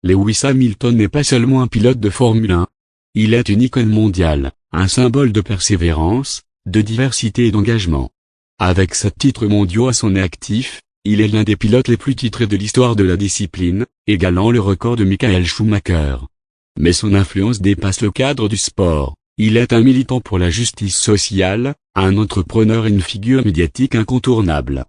Lewis Hamilton n'est pas seulement un pilote de Formule 1. Il est une icône mondiale, un symbole de persévérance, de diversité et d'engagement. Avec 7 titres mondiaux à son actif, il est l'un des pilotes les plus titrés de l'histoire de la discipline, égalant le record de Michael Schumacher. Mais son influence dépasse le cadre du sport. Il est un militant pour la justice sociale, un entrepreneur et une figure médiatique incontournable.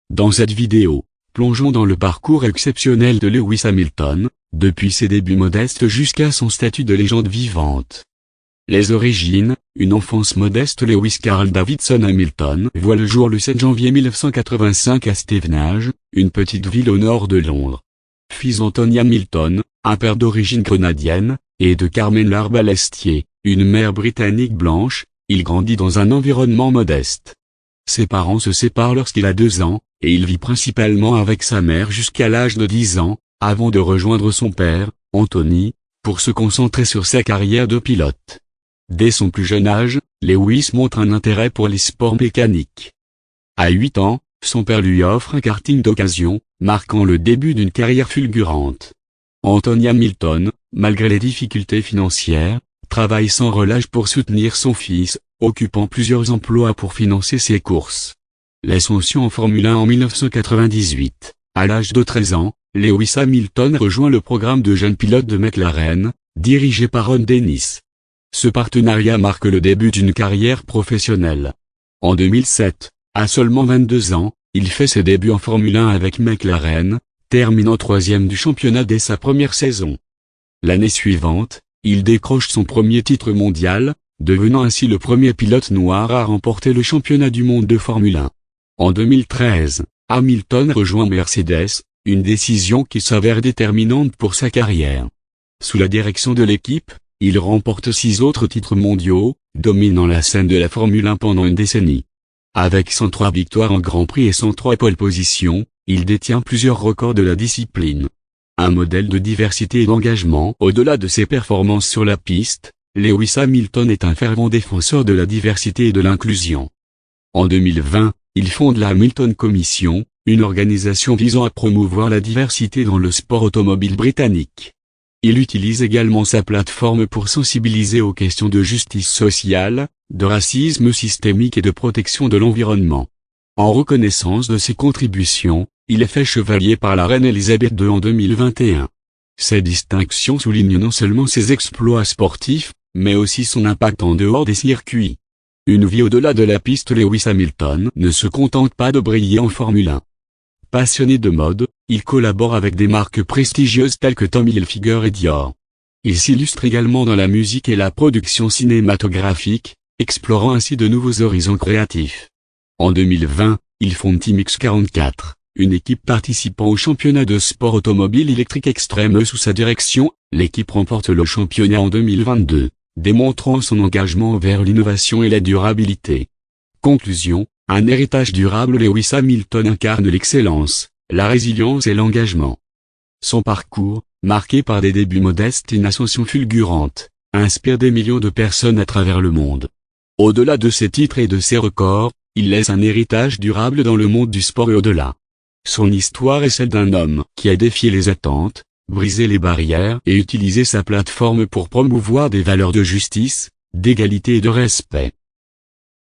Dans cette vidéo, plongeons dans le parcours exceptionnel de Lewis Hamilton, depuis ses débuts modestes jusqu'à son statut de légende vivante. Les origines: une enfance modeste. Lewis Carl Davidson Hamilton voit le jour le 7 janvier 1985 à Stevenage, une petite ville au nord de Londres. Fils d'Anthony Hamilton, un père d'origine grenadienne, et de Carmen Larbalestier, une mère britannique blanche, il grandit dans un environnement modeste. Ses parents se séparent lorsqu'il a 2 ans, et il vit principalement avec sa mère jusqu'à l'âge de 10 ans, avant de rejoindre son père, Anthony, pour se concentrer sur sa carrière de pilote. Dès son plus jeune âge, Lewis montre un intérêt pour les sports mécaniques. À 8 ans, son père lui offre un karting d'occasion, marquant le début d'une carrière fulgurante. Anthony Hamilton, malgré les difficultés financières, travaille sans relâche pour soutenir son fils, occupant plusieurs emplois pour financer ses courses. L'ascension en Formule 1 en 1998. À l'âge de 13 ans, Lewis Hamilton rejoint le programme de jeunes pilotes de McLaren, dirigé par Ron Dennis. Ce partenariat marque le début d'une carrière professionnelle. En 2007, à seulement 22 ans, il fait ses débuts en Formule 1 avec McLaren, terminant 3e du championnat dès sa première saison. L'année suivante, il décroche son premier titre mondial, devenant ainsi le premier pilote noir à remporter le championnat du monde de Formule 1. En 2013, Hamilton rejoint Mercedes, une décision qui s'avère déterminante pour sa carrière. Sous la direction de l'équipe, il remporte 6 autres titres mondiaux, dominant la scène de la Formule 1 pendant une décennie. Avec 103 victoires en Grand Prix et 103 pole positions, il détient plusieurs records de la discipline. Un modèle de diversité et d'engagement. Au-delà de ses performances sur la piste, Lewis Hamilton est un fervent défenseur de la diversité et de l'inclusion. En 2020, il fonde la Hamilton Commission, une organisation visant à promouvoir la diversité dans le sport automobile britannique. Il utilise également sa plateforme pour sensibiliser aux questions de justice sociale, de racisme systémique et de protection de l'environnement. En reconnaissance de ses contributions, il est fait chevalier par la reine Elisabeth II en 2021. Ces distinctions soulignent non seulement ses exploits sportifs, mais aussi son impact en dehors des circuits. Une vie au-delà de la piste. Lewis Hamilton ne se contente pas de briller en Formule 1. Passionné de mode, il collabore avec des marques prestigieuses telles que Tommy Hilfiger et Dior. Il s'illustre également dans la musique et la production cinématographique, explorant ainsi de nouveaux horizons créatifs. En 2020, il fonde Team X44, une équipe participant au championnat de sport automobile électrique extrême sous sa direction. L'équipe remporte le championnat en 2022, démontrant son engagement vers l'innovation et la durabilité. Conclusion: un héritage durable. Lewis Hamilton incarne l'excellence, la résilience et l'engagement. Son parcours, marqué par des débuts modestes et une ascension fulgurante, inspire des millions de personnes à travers le monde. Au-delà de ses titres et de ses records, il laisse un héritage durable dans le monde du sport et au-delà. Son histoire est celle d'un homme qui a défié les attentes, brisé les barrières et utilisé sa plateforme pour promouvoir des valeurs de justice, d'égalité et de respect.